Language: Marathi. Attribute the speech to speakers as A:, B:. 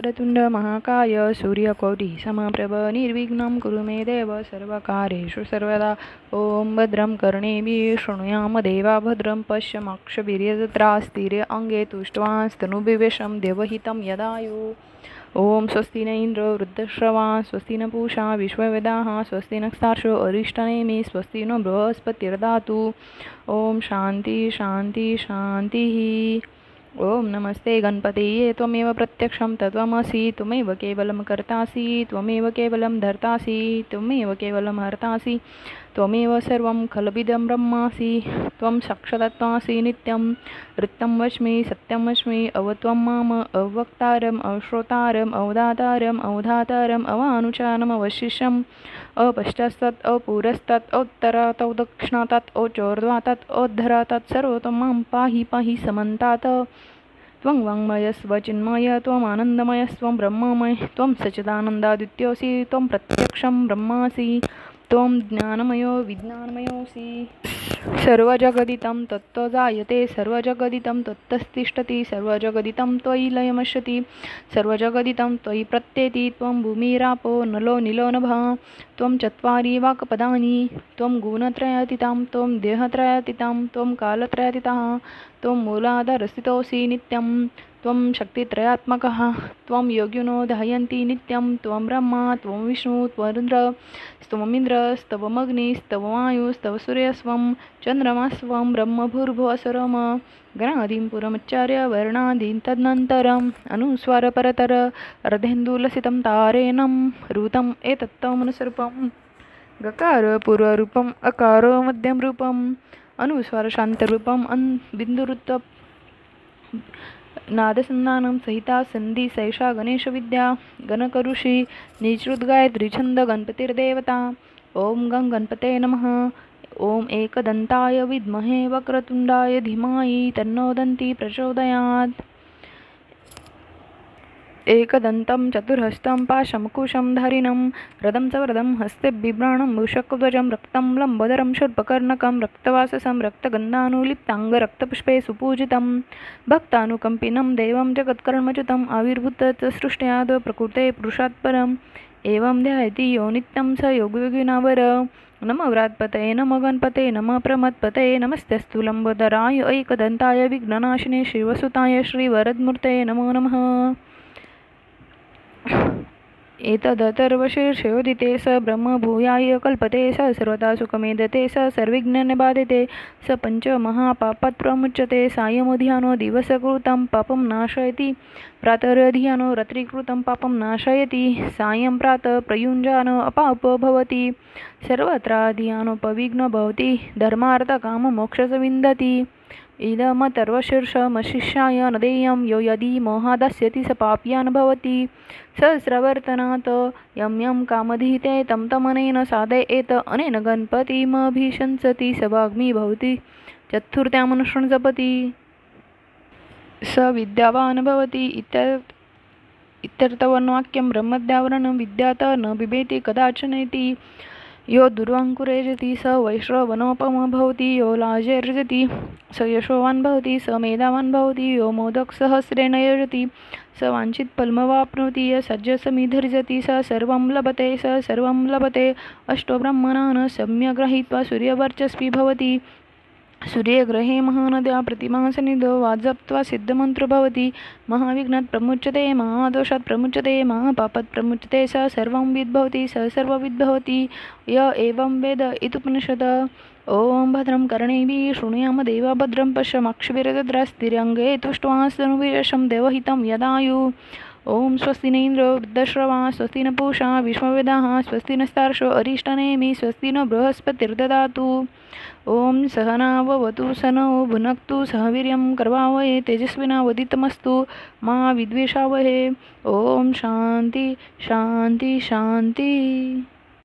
A: वक्रतुंड महाकाय सूर्यकोटि समप्रभ निर्विघ्नं कुरु मे देव सर्वकार्येषु सर्वदा। ओम भद्रं कर्णेभिः शृणुयाम देवा भद्रं पश्यमाक्षभिर्यजत्रा स्थिरे अंगे तुष्ट्वांस्तनुभिवेशं देवहितं यदायु। ओम स्वस्ति न इंद्र वृद्धश्रवान् स्वस्ति न पूषा विश्ववेदाः स्वस्ति नक्षत्रार्षो अरिष्टनेमि स्वस्ति नो बृहस्पतिर्दधातु। ओम शांति शांति शांतिः। ओम नमस्ते गणपतये त्वमेव प्रत्यक्षं तत्त्वमसि त्वमेव केवलं कर्तासि त्वमेव केवलं धर्तासि त्वमेव केवलं हर्तासि त्वमेव सर्वं खलविदं ब्रह्मासि त्वं साक्षात्त्वासि नित्यं ऋतं वच्मि सत्यं वच्मि अवत्वं माम अवक्तारम् अश्रोतारम् अवधातारम् अवधातारम् अवानुचानम् अवशिष्यम् अपश्चात्तत् अपुरस्तात् उत्तरात् दक्षिणात् औचोर्ध्वात् औद्धरात् सर्वतो मां पाहि पाहि समन्तात्। त्वं वाङ्मयस्व चिन्मय त्वम् आनन्दमयस्त्वं ब्रह्ममय त्वं सच्चिदानन्दादित्योऽसि त्वं प्रत्यक्षं ब्रह्मासि त्वं ज्ञानमयो विज्ञानमयोऽसि। सर्वजगदितं तत्त्वं जायते सर्वजगदितं तत्तस्तिष्ठति सर्वजगदितं त्वयि लयमश्यति सर्वजगदितं त्वयि प्रत्येति त्वं भूमिरापो नलो नीलो नभः त्वं चत्वारि वाक्पदानि त्वं गुणत्रयातीतं त्वं देहत्रयातीतं त्वं कालत्रयातीतः त्वं मूलाधारस्थितोऽसि नित्यं त्वं शक्तित्रयात्मकः त्वं योगिनो ध्यायन्ति नित्यं त्वं ब्रह्मा त्वं विष्णु त्वमिन्द्रस्तवमग्निस्तव वायुस्तव सूर्यस्वं चन्द्रमास्वं ब्रह्म भूर्भुवस्वरम गणादीं पुरमुच्चार्य वर्णादीं तदनन्तरम् अनुस्वारपरतर अर्धेन्दुलसितं तारेणं ऋतम् एतत्तमनुस्वरूपं गकार पूर्वरूपम् अकार मध्यम रूपम् अनुस्वार शान्तरूपम् बिन्दुरुत्व नादसंधानं सहिता संधि सैषा गणेशविद्या गणकऋषि निश्रुतगायत्री छंद गणपतिर्देवता। ओम गं गणपते नमः। ओम एकदंताय विद्महे वक्रतुंडाय धीमहि तन्नो दन्ति प्रचोदयात्। एकदन्तं चतुर्हस्तं पाशमकुशं धारिणं रदं च वरदं हस्ते बिभ्राणं मूषकध्वजं रक्तं लम्बोदरं शूर्पकर्णकं रक्तवाससं रक्तगन्धानुलिप्ताङ्ग रक्तपुष्पे सुपूजितं भक्तानुकम्पिनं देवं जगत्कर्मच्युतम् आविर्भूत सृष्ट्याद् प्रकृते पुरुषात् परम् एवं ध्यायति यो नित्यं स योगयोगिनावर। नमः व्रातपतये नमः गणपते नमः प्रमथपतये नमस्तेऽस्तु लम्बोदराय एकदन्ताय विघ्ननाशिने शिवसुताय श्रीवरदमूर्तये नमो नमः। एतदथर्वशीर्षोदिते स ब्रह्मभूयाय कल्पते स सर्वदा सुखमेधते स सर्वविघ्ननिबाधिते स पञ्चमहापापात् प्रमुच्यते सायमधियानो दिवसकृतं पापं नाशयति प्रातरधियानो रात्रिकृतं पापं नाशयति सायं प्रातः प्रयुञ्जानो अपापो भवति सर्वत्राधियानो पविघ्नो भवति धर्मार्थकाममोक्षं विन्दति। इदमथर्वशीर्षमशिष्याय नदेयं यो यदि मोहादास्यति स पाप्यान् भवति सहस्रवर्तनात् यं यं कामधीते तं तमनेन साधयेत अनेन गणपतिमभिशंसति स वाग्मी भवति चतुर्थ्यामनुष्ठं जपति स विद्यावान् भवति इत्यर्थवर्णवाक्यं ब्रह्मद्यावरणं विद्यात न बिभेति कदाचनेति यो दुर्वाङ्कुरेजति स वैश्रवणोपमो भवति यो लाजर्जति स यशोवान् भवति स मेधावान् भवति यो मोदकसहस्रेण यजति स वाञ्छितफलमवाप्नोति य सज्जसमिधर्जति स सर्वं लभते अष्टो ब्रह्मणान् सम्यग् गृहीत्वा सूर्यवर्चस्वी भवति सूर्यग्रहे महानद्या प्रतिमासनिधो वाजप्त्वा सिद्धमन्त्रो भवति महाविघ्नात् प्रमुच्यते महादोषात् प्रमुच्यते महापापात् प्रमुच्यते स सर्वं विद्भवति स सर्वविद्भवति य एवं वेद इत्युपनिषद। ओम भद्रं कर्णेभिः शृणुयाम देवा भद्रं पश्यमाक्षभिर्यजत्रा स्थिराङ्गे तुष्ट्वांस्तनुभिवेशं देवहितं यदायु। ओम स्वस्ति न इंद्र वृद्धश्रवाः स्वस्ति न पूषा विश्ववेदाः स्वस्ति नक्षत्रार्षो अरिष्टनेमि स्वस्ति नो बृहस्पतिर्दधातु। ओम सहनाववतु सनौ भुनक्तु सह वीर्यं करवावहै तेजस्विनावधीतमस्तु मा विद्विषावहै। ओम शांति शांति शांति।